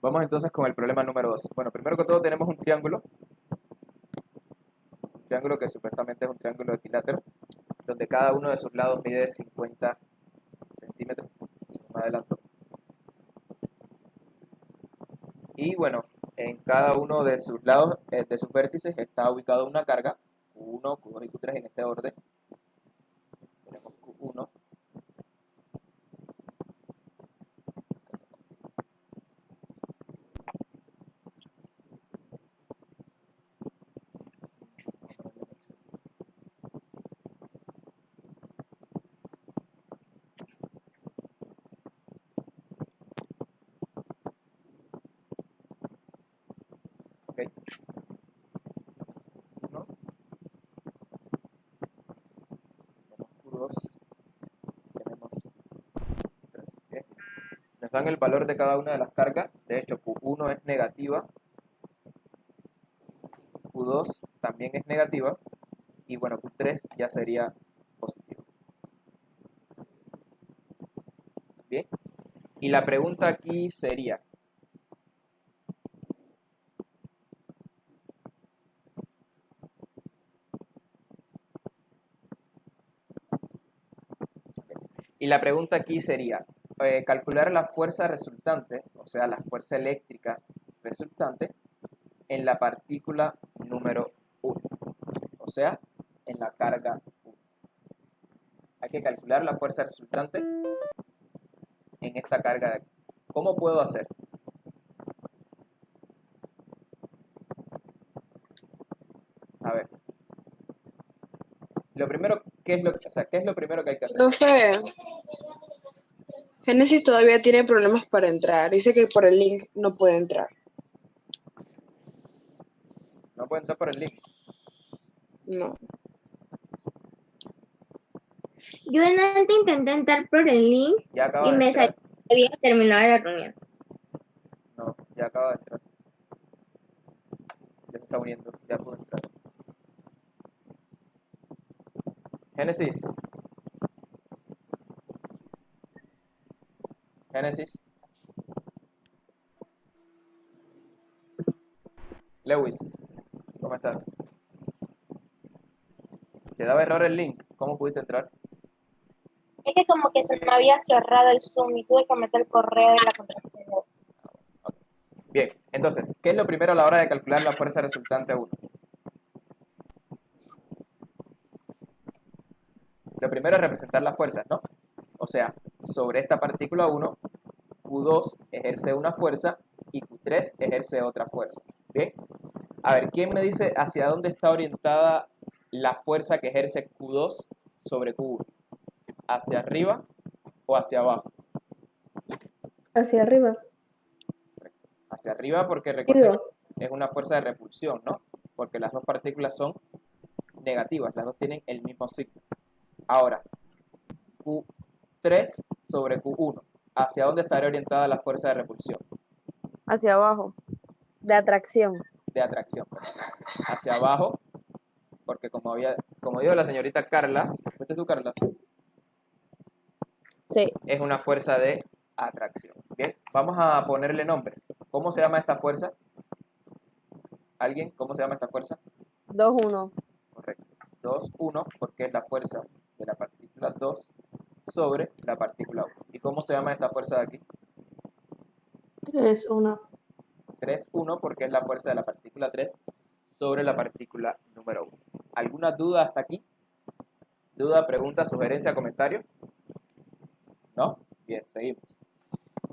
Vamos entonces con el problema número 2. Bueno, primero que todo tenemos un triángulo que supuestamente es un triángulo equilátero, donde cada uno de sus lados mide 50 centímetros. Me adelanto. Y bueno, en cada uno de sus lados, de sus vértices, está ubicada una carga, Q1, Q2 y Q3 en este orden. Tenemos Q1, ¿ok? 1, tenemos Q2, tenemos Q3, ¿ok? Nos dan el valor de cada una de las cargas. De hecho, Q1 es negativa, Q2 también es negativa, y bueno, Q3 ya sería positivo. Bien, y la pregunta aquí sería, calcular la fuerza resultante, o sea, la fuerza eléctrica resultante en la partícula número 1, o sea, en la carga 1. Hay que calcular la fuerza resultante en esta carga de aquí. ¿Cómo puedo hacer? A ver, lo primero, ¿qué es lo primero que hay que hacer? Profe, Génesis todavía tiene problemas para entrar. Dice que por el link no puede entrar. No puedo entrar por el link. No. Yo antes intenté entrar por el link Ya acaba y de me entrar. salió que había terminado la reunión. No, ya acaba de entrar. Ya se está uniendo, ya pudo entrar. Génesis. Génesis. Lewis, ¿cómo estás? ¿Te daba error el link? ¿Cómo pudiste entrar? Es que como que se me había cerrado el Zoom y tuve que meter el correo y la contraseña. Okay. Bien, entonces, ¿qué es lo primero a la hora de calcular la fuerza resultante a 1? Lo primero es representar las fuerzas, ¿no? O sea, sobre esta partícula 1, Q2 ejerce una fuerza y Q3 ejerce otra fuerza. Bien, a ver, ¿quién me dice hacia dónde está orientada la fuerza que ejerce Q2 sobre Q1? ¿Hacia arriba o hacia abajo? Hacia arriba. Hacia arriba porque recuerden, es una fuerza de repulsión, ¿no? Porque las dos partículas son negativas, las dos tienen el mismo signo. Ahora, Q3 sobre Q1, ¿hacia dónde estaría orientada la fuerza de repulsión? Hacia abajo. De atracción. De atracción. Hacia abajo, porque como dijo la señorita Carlas, ¿fuiste tú, Carlas? Sí. Es una fuerza de atracción. Bien, vamos a ponerle nombres. ¿Cómo se llama esta fuerza? ¿Alguien? ¿Cómo se llama esta fuerza? 2-1. Correcto. 2-1, porque es la fuerza de la partícula 2 sobre la partícula 1. ¿Y cómo se llama esta fuerza de aquí? 3-1. 3-1, porque es la fuerza de la partícula 3 sobre la partícula número 1. ¿Alguna duda hasta aquí? ¿Duda, pregunta, sugerencia, comentario? ¿No? Bien, seguimos.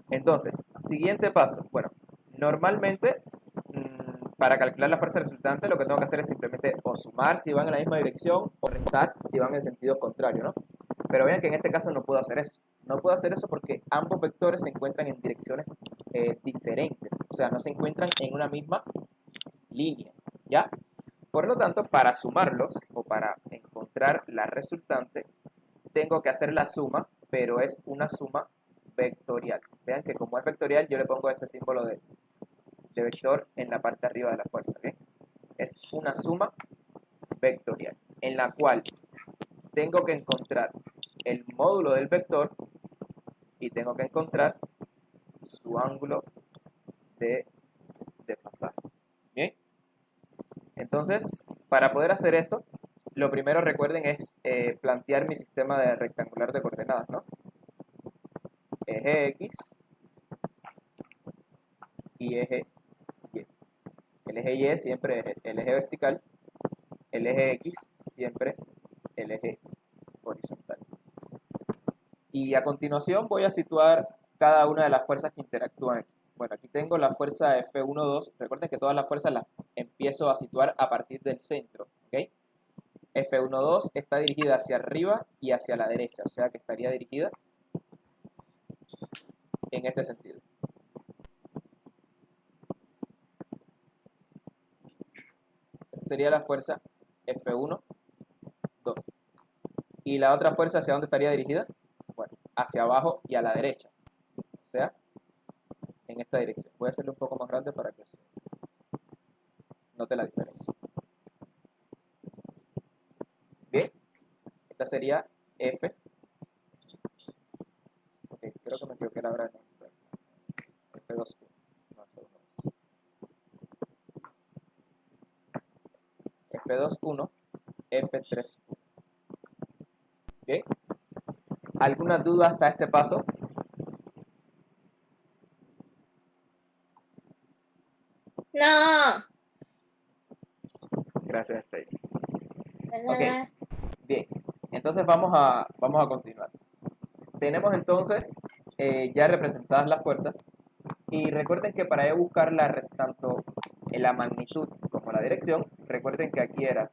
Entonces, siguiente paso. Bueno, normalmente para calcular la fuerza resultante lo que tengo que hacer es simplemente o sumar si van en la misma dirección o restar si van en sentido contrario, ¿no? Pero vean que en este caso no puedo hacer eso. No puedo hacer eso porque ambos vectores se encuentran en direcciones diferentes. O sea, no se encuentran en una misma línea, ¿ya? Por lo tanto, para sumarlos o para encontrar la resultante, tengo que hacer la suma, pero es una suma vectorial. Vean que como es vectorial, yo le pongo este símbolo de vector en la parte de arriba de la fuerza. ¿Bien? Es una suma vectorial, en la cual tengo que encontrar el módulo del vector y tengo que encontrar su ángulo de desfasaje. Bien, entonces, para poder hacer esto, lo primero, recuerden, es plantear mi sistema de rectangular de coordenadas, ¿no? Eje X y eje Y. El eje Y siempre es el eje vertical, el eje X siempre el eje horizontal. Y a continuación voy a situar cada una de las fuerzas que interactúan aquí. Bueno, aquí tengo la fuerza F1,2. Recuerden que todas las fuerzas las empiezo a situar a partir del centro, ¿ok? F1,2 está dirigida hacia arriba y hacia la derecha, o sea que estaría dirigida en este sentido. Esa sería la fuerza F1,2. ¿Y la otra fuerza hacia dónde estaría dirigida? Bueno, hacia abajo y a la derecha, o sea, en esta dirección. Voy a hacerlo un poco más grande para que se note la diferencia. Bien, esta sería F. Ok, creo que me equivoqué la hora. F2. No, F2,1, F3,1. Bien, ¿alguna duda hasta este paso? No. Gracias, Stacy. De Ok, nada. bien, entonces vamos a continuar. Tenemos entonces ya representadas las fuerzas y recuerden que para buscar tanto la magnitud como la dirección, recuerden que aquí era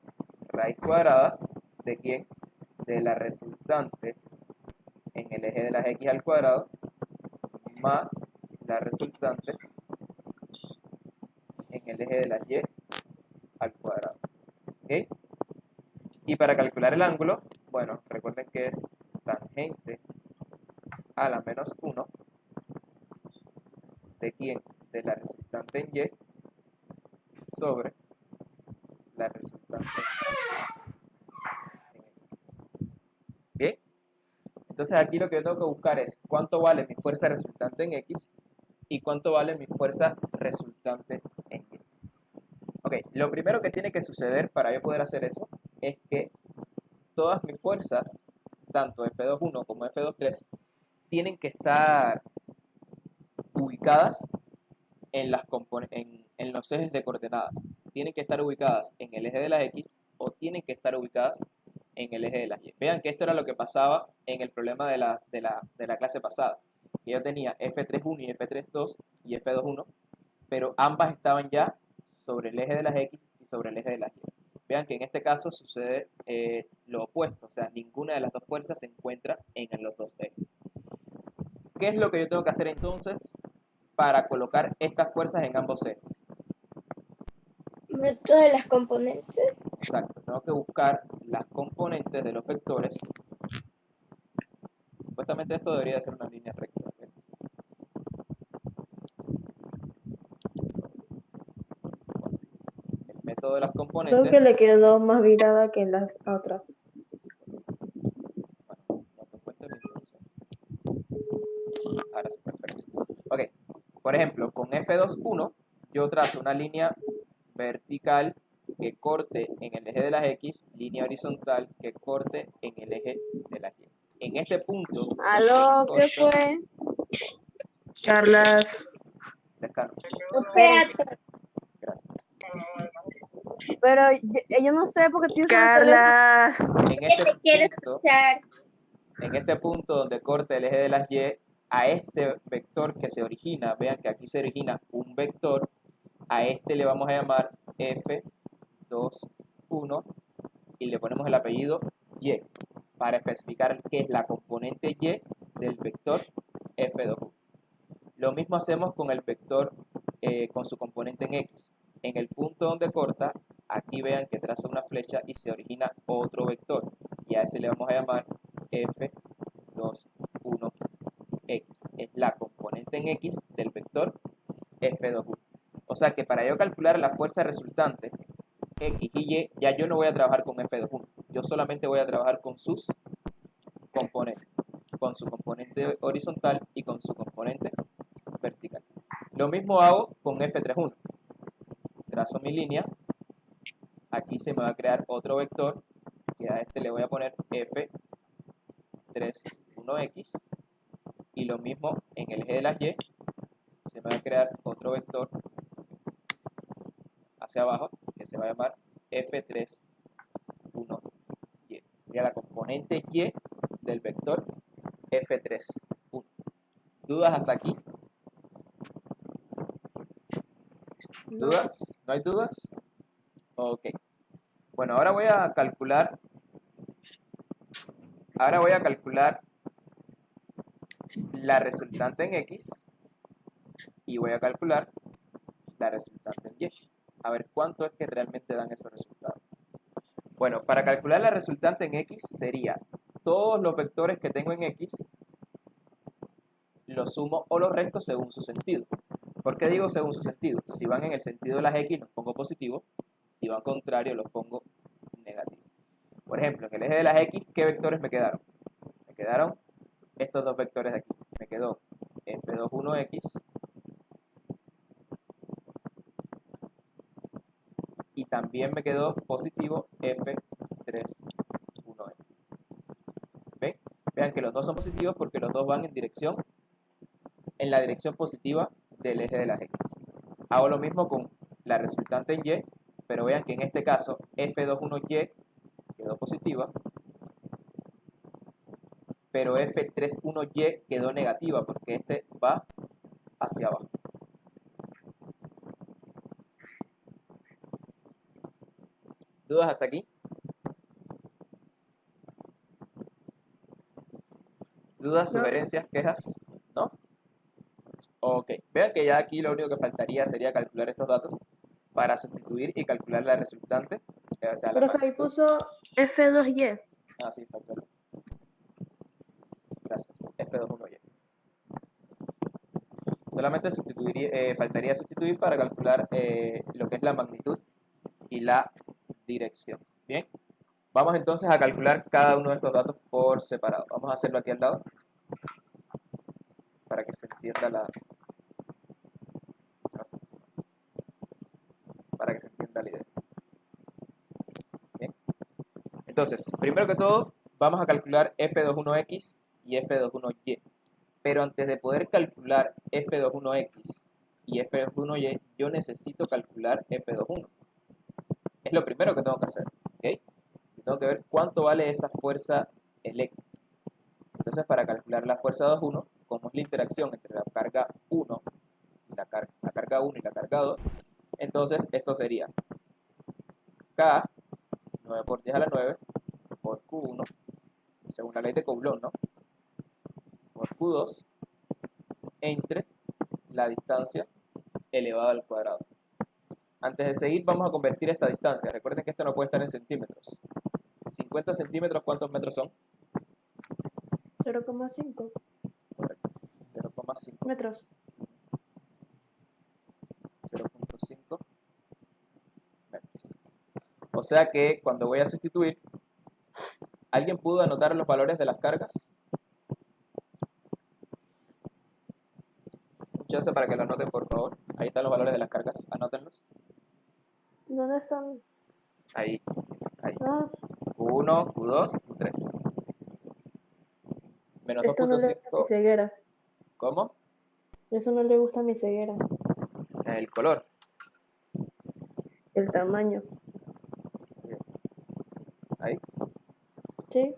raíz cuadrada de ¿quién? De la resultante en el eje de las X al cuadrado más la resultante en el eje de las Y al cuadrado. ¿Ok? Y para calcular el ángulo, bueno, recuerden que es tangente a la menos 1 de ¿quién? De la resultante en Y sobre la resultante en X. ¿Bien? Entonces aquí lo que yo tengo que buscar es cuánto vale mi fuerza resultante en X y cuánto vale mi fuerza resultante en Y. Ok, lo primero que tiene que suceder para yo poder hacer eso es que todas mis fuerzas, tanto F2,1 como F2,3, tienen que estar ubicadas en los ejes de coordenadas. Tienen que estar ubicadas en el eje de las X o tienen que estar ubicadas en el eje de las Y. Vean que esto era lo que pasaba en el problema de la clase pasada. Que yo tenía F3,1 y F3,2 y F2,1, pero ambas estaban ya sobre el eje de las X y sobre el eje de las Y. Vean que en este caso sucede lo opuesto, o sea, ninguna de las dos fuerzas se encuentra en los dos ejes. ¿Qué es lo que yo tengo que hacer entonces para colocar estas fuerzas en ambos ejes? Método de las componentes. Exacto, tengo que buscar las componentes de los vectores. Supuestamente esto debería de ser una línea recta. ¿Ok? El método de las Creo componentes. que le quedó más virada que las otras. Bueno, no te cuento mi intención. Ahora sí, perfecto. Ok, por ejemplo, con F2,1 yo trazo una línea vertical que corte en el eje de las X, línea horizontal que corte en el eje de las Y. En este punto, Aló, ¿qué corto, fue? Charlas. descargo. Espérate. Gracias. Pero yo no sé por qué tienes el teléfono. Charlas. En ¿Qué te quiero este punto, escuchar? en este punto donde corte el eje de las Y, a este vector que se origina, vean que aquí se origina un vector, a este le vamos a llamar F2,1 y le ponemos el apellido Y para especificar qué es la componente Y del vector F2,1. Lo mismo hacemos con el vector con su componente en X. En el punto donde corta, aquí vean que traza una flecha y se origina otro vector. Y a ese le vamos a llamar F2,1X. Es la componente en X del vector F2,1. O sea que para yo calcular la fuerza resultante X y Y, ya yo no voy a trabajar con F2,1. Yo solamente voy a trabajar con sus componentes. Con su componente horizontal y con su componente vertical. Lo mismo hago con F31. Trazo mi línea. Aquí se me va a crear otro vector, que a este le voy a poner F31X. Y lo mismo en el eje de las Y, se me va a crear otro vector hacia abajo, que se va a llamar F31Y. Sería la componente Y del vector F31. ¿Dudas hasta aquí? ¿Dudas? ¿No hay dudas? Ok. Bueno, ahora voy a calcular la resultante en X y voy a calcular la resultante en Y. A ver cuánto es que realmente dan esos resultados. Bueno, para calcular la resultante en X sería todos los vectores que tengo en X, los sumo o los resto según su sentido. ¿Por qué digo según su sentido? Si van en el sentido de las X los pongo positivo, si van contrario los pongo negativo. Por ejemplo, en el eje de las X, ¿qué vectores me quedaron? Me quedaron estos dos vectores de aquí. Me quedó F21X y también me quedó positivo F31X. ¿Ven? Vean que los dos son positivos porque los dos van en la dirección positiva del eje de las X. Hago lo mismo con la resultante en Y, pero vean que en este caso F21Y quedó positiva, pero F31Y quedó negativa porque este va hacia abajo. ¿Dudas hasta aquí? ¿Dudas, No. sugerencias, quejas? ¿No? Ok. Vean que ya aquí lo único que faltaría sería calcular estos datos para sustituir y calcular la resultante. O sea, la Pero ahí magnitud. puso F2Y. Ah, sí, faltó. Gracias. F21Y. Solamente faltaría sustituir para calcular lo que es la magnitud y la dirección. Bien. Vamos entonces a calcular cada uno de estos datos por separado. Vamos a hacerlo aquí al lado para que se entienda la idea. Bien. Entonces, primero que todo, vamos a calcular F21X y F21Y. Pero antes de poder calcular F21X y F21Y, yo necesito calcular F21. Es lo primero que tengo que hacer. ¿Okay? Tengo que ver cuánto vale esa fuerza eléctrica. Entonces, para calcular la fuerza 2,1, como es la interacción entre la carga 1 y la carga 1 y la carga 2, entonces esto sería K, 9 por 10 a la 9, por Q1, según la ley de Coulomb, ¿no? Por Q2, entre la distancia elevada al cuadrado. Antes de seguir, vamos a convertir esta distancia. Recuerden que esto no puede estar en centímetros. 50 centímetros, ¿cuántos metros son? 0,5 Correcto. 0,5 metros. 0,5 metros. O sea que cuando voy a sustituir, ¿alguien pudo anotar los valores de las cargas? Un chance para que lo anoten, por favor. Ahí están los valores de las cargas, anótenlos. ¿Dónde están? Ahí. Ah, Q1, Q2, Q3. Menos esto no le gusta mi 2,5. ceguera. ¿Cómo? Eso no le gusta a mi ceguera. El color. El tamaño. Ahí. Sí. Ahí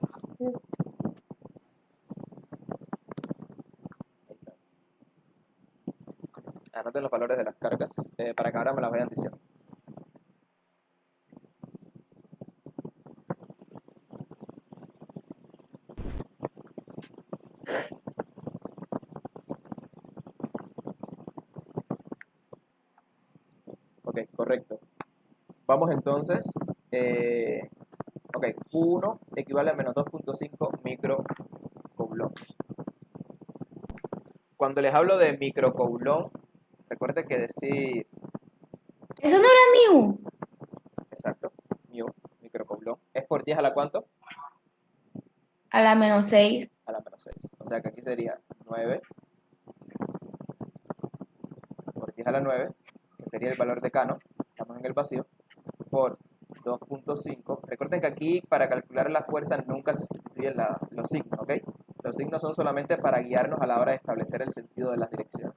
está. Anoten los valores de las cargas para que ahora me las vayan diciendo. Ok, correcto. Vamos entonces. Ok, Q1 equivale a menos 2,5 microcoulomb. Cuando les hablo de microcoulomb, recuerden que decir, Eso no era mío. exacto, microcoulomb, es por 10 a la ¿cuánto? A la -6. A la -6. O sea que aquí sería 9 10 a la 9, que sería el valor decano, estamos en el vacío, por 2.5. Recuerden que aquí para calcular la fuerza nunca se sustituyen los signos, ¿ok? Los signos son solamente para guiarnos a la hora de establecer el sentido de las direcciones,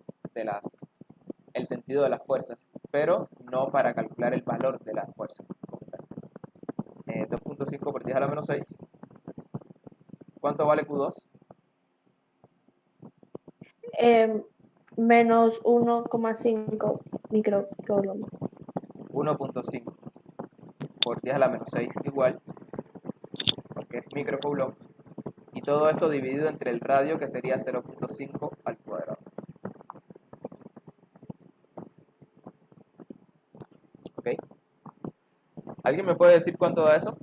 el sentido de las fuerzas, pero no para calcular el valor de las fuerzas. 2.5 por 10 a la menos 6. ¿Cuánto vale Q2? Menos 1,5 microcoulomb. 1.5 por 10 a la menos 6 igual, porque es microcoulomb, y todo esto dividido entre el radio, que sería 0.5 al cuadrado. ¿Ok? ¿Alguien me puede decir cuánto da eso?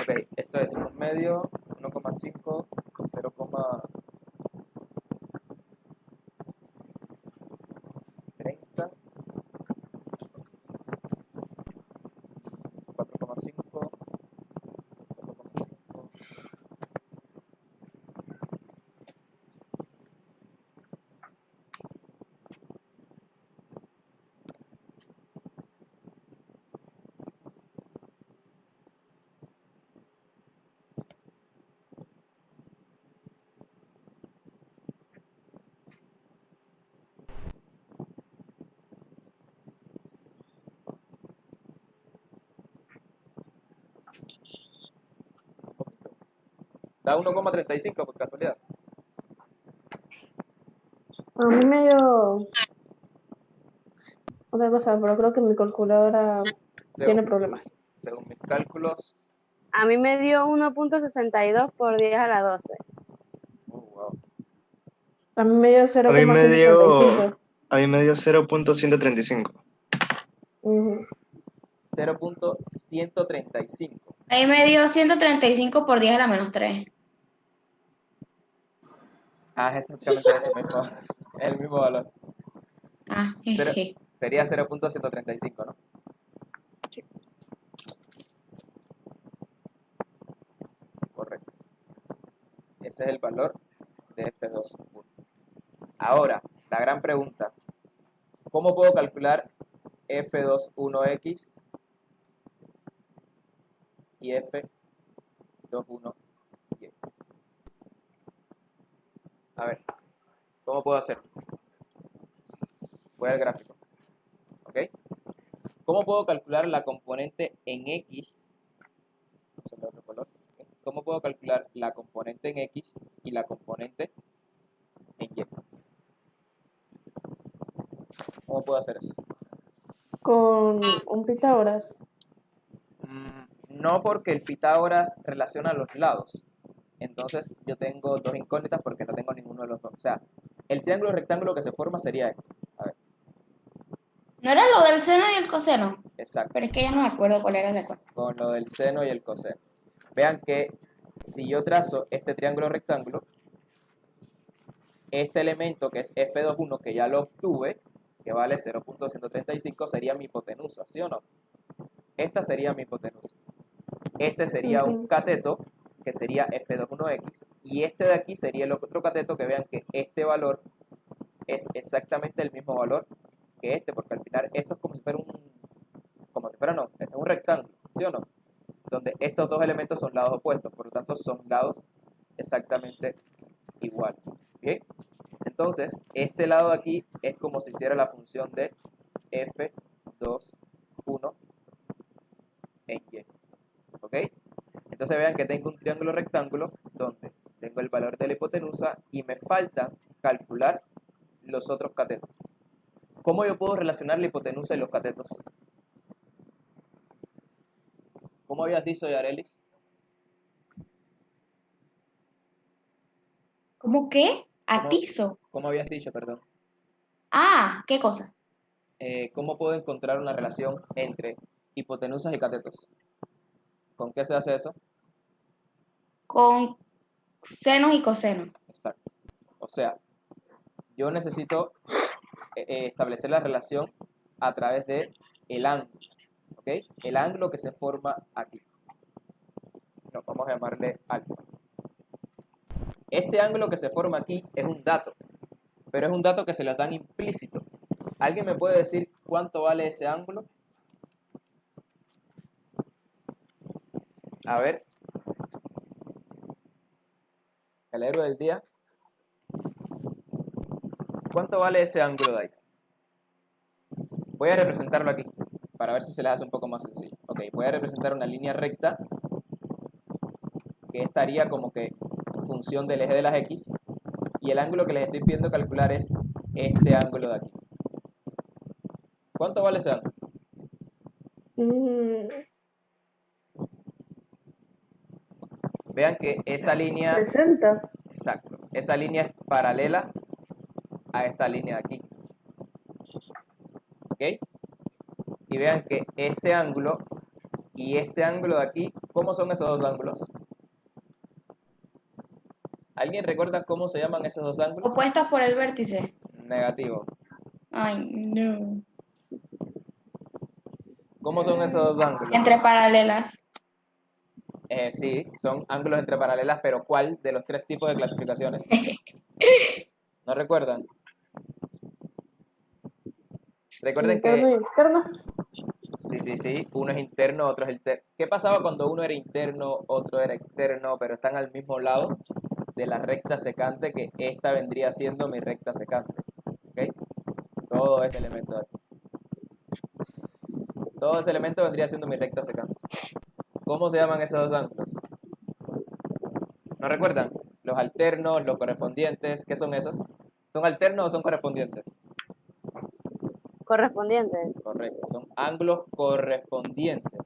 Ok, esto es 1 medio, 1,5, 0,30, 4,5, 4,5. Da 1,35 por casualidad. A mí me dio otra cosa, pero creo que mi calculadora tiene problemas. Según mis cálculos. A mí me dio 1.62 por 10 a la 12. Wow. A mí me dio A mí me dio 0,135. 0.135. 0.135. Ahí me dio 135 por 10 a la menos 3. Ah, es exactamente eso mismo. Es el mismo valor. Ah, jeje. Sería 0.135, ¿no? Sí. Correcto. Ese es el valor de F2.1. Ahora, la gran pregunta. ¿Cómo puedo calcular F21X y F21Y? A ver, ¿cómo puedo hacer? Voy al gráfico. ¿Ok? ¿Cómo puedo calcular la componente en X? Vamos a hacer otro color. ¿Ok? ¿Cómo puedo calcular la componente en X y la componente en Y? ¿Cómo puedo hacer eso? Con un Pitágoras. No, porque el Pitágoras relaciona los lados. Entonces yo tengo dos incógnitas porque no tengo ninguno de los dos. O sea, el triángulo rectángulo que se forma sería este. A ver, ¿No era lo del seno y el coseno? exacto. Pero es que ya no me acuerdo cuál era la cosa. Con lo del seno y el coseno. Vean que si yo trazo este triángulo rectángulo, este elemento que es F21, que ya lo obtuve, que vale 0.135, sería mi hipotenusa, ¿sí o no? Esta sería mi hipotenusa. Este sería un cateto, que sería F21X, y este de aquí sería el otro cateto, que vean que este valor es exactamente el mismo valor que este, porque al final esto es este es un rectángulo, ¿sí o no? Donde estos dos elementos son lados opuestos, por lo tanto son lados exactamente iguales, ¿bien? Entonces, este lado de aquí es como si hiciera la función de F21 en Y, ¿ok? Entonces vean que tengo un triángulo rectángulo donde tengo el valor de la hipotenusa y me falta calcular los otros catetos. ¿Cómo yo puedo relacionar la hipotenusa y los catetos? ¿Cómo habías dicho, Yarelis? ¿Cómo qué? Atizo. ¿Cómo habías dicho, perdón? Ah, ¿qué cosa? ¿Cómo puedo encontrar una relación entre hipotenusas y catetos? ¿Con qué se hace eso? Con senos y cosenos. Exacto. O sea, yo necesito establecer la relación a través de el ángulo. ¿Ok? El ángulo que se forma aquí. No, vamos a llamarle alfa. Este ángulo que se forma aquí es un dato, pero es un dato que se lo dan implícito. ¿Alguien me puede decir cuánto vale ese ángulo? A ver. El héroe del día. ¿Cuánto vale ese ángulo de ahí? Voy a representarlo aquí, para ver si se les hace un poco más sencillo. Ok, voy a representar una línea recta, que estaría como que en función del eje de las X, y el ángulo que les estoy pidiendo calcular es este ángulo de aquí. ¿Cuánto vale ese ángulo? Mm, Vean que esa línea, 60. exacto, esa línea es paralela a esta línea de aquí. ¿Ok? Y vean que este ángulo y este ángulo de aquí, ¿cómo son esos dos ángulos? ¿Alguien recuerda cómo se llaman esos dos ángulos? Opuestos por el vértice. Negativo. Ay, no. ¿Cómo son esos dos ángulos? Entre paralelas. Sí, son ángulos entre paralelas, pero ¿cuál de los tres tipos de clasificaciones? ¿No recuerdan? Recuerden Interno que y externo. sí, uno es interno, otro es externo. ¿Qué pasaba cuando uno era interno, otro era externo, pero están al mismo lado de la recta secante, que esta vendría siendo mi recta secante? ¿Ok? Todo este elemento de aquí. Todo ese elemento vendría siendo mi recta secante. ¿Cómo se llaman esos dos ángulos? ¿No recuerdan? Los alternos, los correspondientes, ¿qué son esos? ¿Son alternos o son correspondientes? Correspondientes. Correcto, son ángulos correspondientes.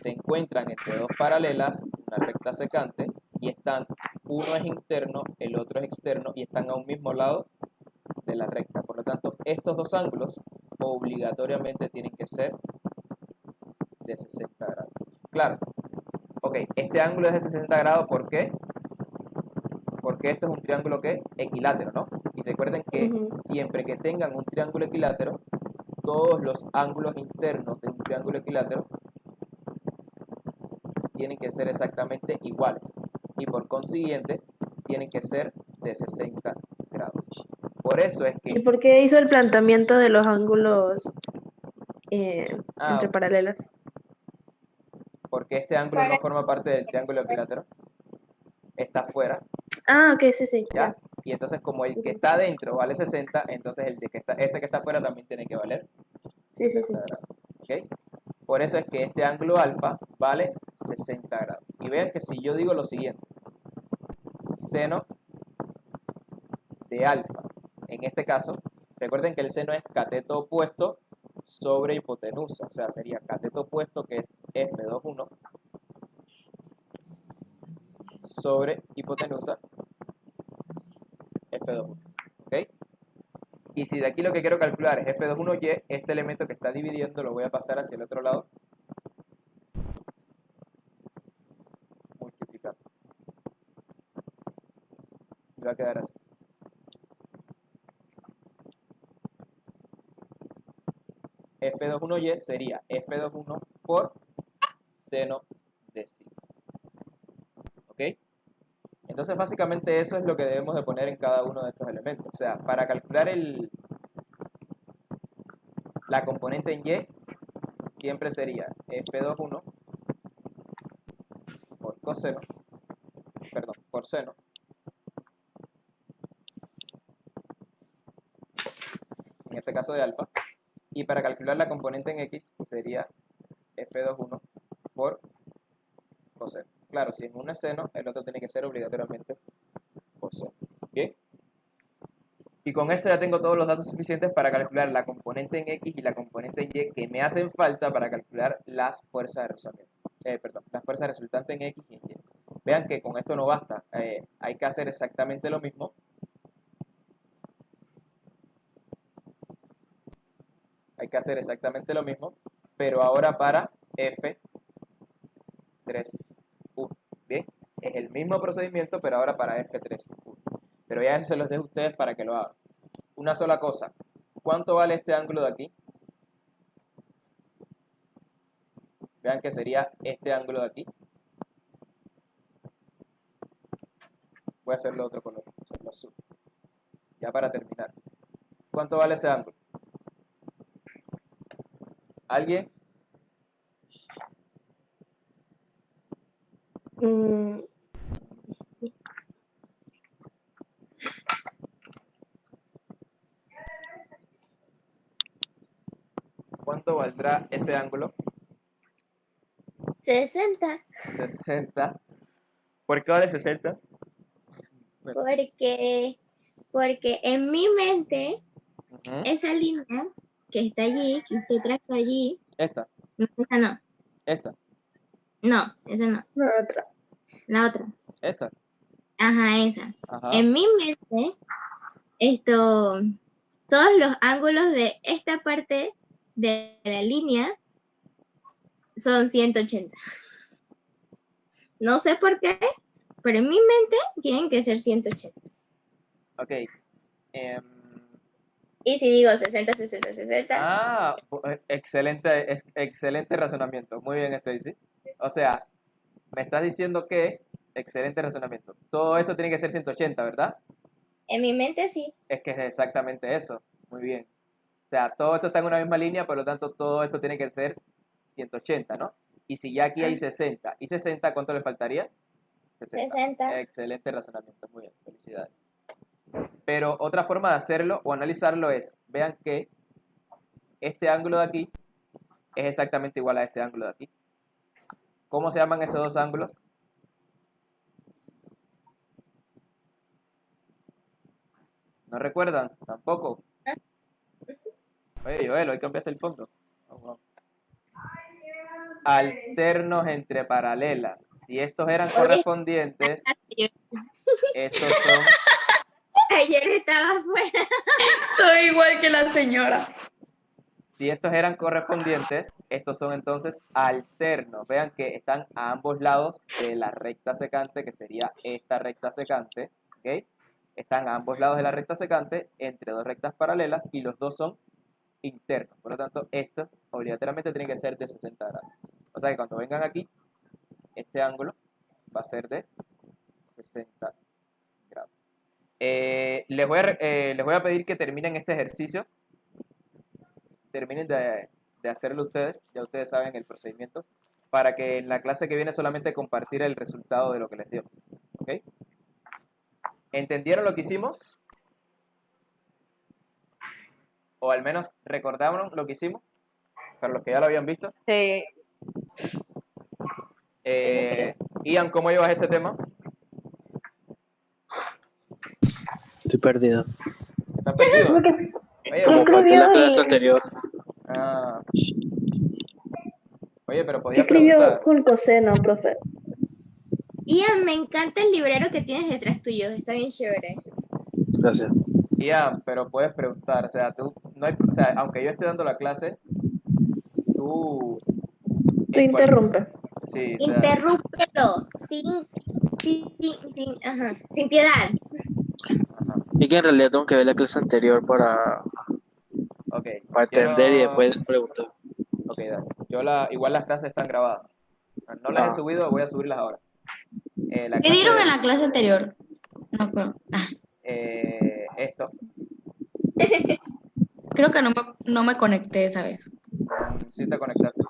Se encuentran entre dos paralelas, una recta secante, y están, uno es interno, el otro es externo, y están a un mismo lado de la recta. Por lo tanto, estos dos ángulos obligatoriamente tienen que ser de 60 grados. Claro. Ok, este ángulo es de 60 grados, ¿por qué? Porque esto es un triángulo que equilátero, ¿no? Y recuerden que Ujú. siempre que tengan un triángulo equilátero, todos los ángulos internos de un triángulo equilátero tienen que ser exactamente iguales. Y por consiguiente, tienen que ser de 60 grados. Por eso es ¿Y que... por qué hizo el planteamiento de los ángulos entre Ah, paralelas? porque este ángulo no forma parte del triángulo equilátero. Está fuera, Ah, ok, sí, sí, ¿ya? ya. Y entonces como el que Ujú. está adentro vale 60, entonces el de que está, este que está afuera también tiene que valer Sí, 60 grados. ¿Ok? Por eso es que este ángulo alfa vale 60 grados. Y vean que si yo digo lo siguiente, seno de alfa, en este caso, recuerden que el seno es cateto opuesto sobre hipotenusa, o sea, sería cateto opuesto, que es F21, sobre hipotenusa, F21. ¿Ok? Y si de aquí lo que quiero calcular es F21y, este elemento que está dividiendo lo voy a pasar hacia el otro lado, multiplicando. Y va a quedar así. F21y sería F21 por seno de psi. ¿Ok? Entonces básicamente eso es lo que debemos de poner en cada uno de estos elementos. O sea, para calcular la componente en y, siempre sería F21 por coseno, perdón, por seno, en este caso de alfa. Y para calcular la componente en x sería F21 por coseno. Claro, si en uno es seno, el otro tiene que ser obligatoriamente coseno. ¿Bien? Y con esto ya tengo todos los datos suficientes para calcular la componente en x y la componente en y que me hacen falta para calcular las fuerzas de rozamiento. Las fuerzas resultantes en x y en y. Vean que con esto no basta, hay que hacer exactamente lo mismo. Hay que hacer exactamente lo mismo, pero ahora para F3.1. Bien, es el mismo procedimiento, pero ahora para F3.1. Pero ya eso se los dejo a ustedes para que lo hagan. Una sola cosa, ¿cuánto vale este ángulo de aquí? Vean que sería este ángulo de aquí. Voy a hacerlo otro color, hacerlo azul. Ya para terminar. ¿Cuánto vale ese ángulo? ¿Alguien? Mm, ¿Cuánto valdrá ese ángulo? 60, 60. ¿Por qué vale 60? porque en mi mente Ujú. esa línea que está allí, que usted traza allí, Esta, no, esa no, esta, esa no, la otra. la otra, esta. ajá, esa. Ajá. En mi mente, todos los ángulos de esta parte de la línea son 180. No sé por qué, pero en mi mente tienen que ser 180. Ok. em, Y si digo 60, 60, 60, excelente razonamiento. Muy bien, Stacy. O sea, me estás diciendo que, excelente razonamiento. Todo esto tiene que ser 180, ¿verdad? en mi mente sí. Es que es exactamente eso. Muy bien. O sea, todo esto está en una misma línea, por lo tanto, todo esto tiene que ser 180, ¿no? Y si ya aquí hay 60, ¿y 60 cuánto le faltaría? 60. Excelente razonamiento. Muy bien, felicidades. Pero otra forma de hacerlo o analizarlo es, vean que este ángulo de aquí es exactamente igual a este ángulo de aquí. ¿Cómo se llaman esos dos ángulos? ¿No recuerdan? Tampoco. Oye, Joel, hoy cambiaste el fondo. Oh, wow. Alternos entre paralelas. Si estos eran Oye. correspondientes, estos son... Ayer estaba afuera. Soy igual que la señora. Si estos eran correspondientes, estos son entonces alternos. Vean que están a ambos lados de la recta secante, que sería esta recta secante. ¿Ok? Están a ambos lados de la recta secante, entre dos rectas paralelas, y los dos son internos. Por lo tanto, esto obligatoriamente tiene que ser de 60 grados. O sea que cuando vengan aquí, este ángulo va a ser de 60 grados. Les voy a pedir que terminen este ejercicio. Terminen de hacerlo ustedes, ya ustedes saben el procedimiento, para que en la clase que viene solamente compartir el resultado de lo que les dio. ¿Ok? ¿Entendieron lo que hicimos? O al menos recordaron lo que hicimos, para los que ya lo habían visto. Sí. Ian, ¿cómo llevas este tema? Estoy perdido. ¿Estás perdido? Oye, Como pero, falté la clase anterior. ah, oye, pero ¿Qué podía escribió preguntar. con coseno, profe? Ian, me encanta el librero que tienes detrás tuyo. Está bien chévere. Gracias. Ian, pero puedes preguntar, o sea, tú, no hay, o sea, aunque yo esté dando la clase, tú... Tú interrumpe. Sí, o sea, Interrúmpelo. Sin piedad. ajá, Y que en realidad tengo que ver la clase anterior para ok. entender y después preguntar. Ok, dale. Igual las clases están grabadas. No las he subido, voy a subirlas ahora. La ¿Qué clase dieron de- en la clase anterior? No creo. esto. Creo que no me conecté esa vez. Sí te conectaste.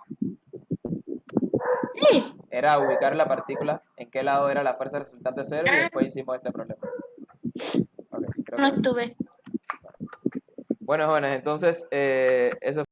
Sí. Era ubicar la partícula, en qué lado era la fuerza resultante cero, y después hicimos este problema. Ok, creo No que... estuve. Bueno, jóvenes, entonces eso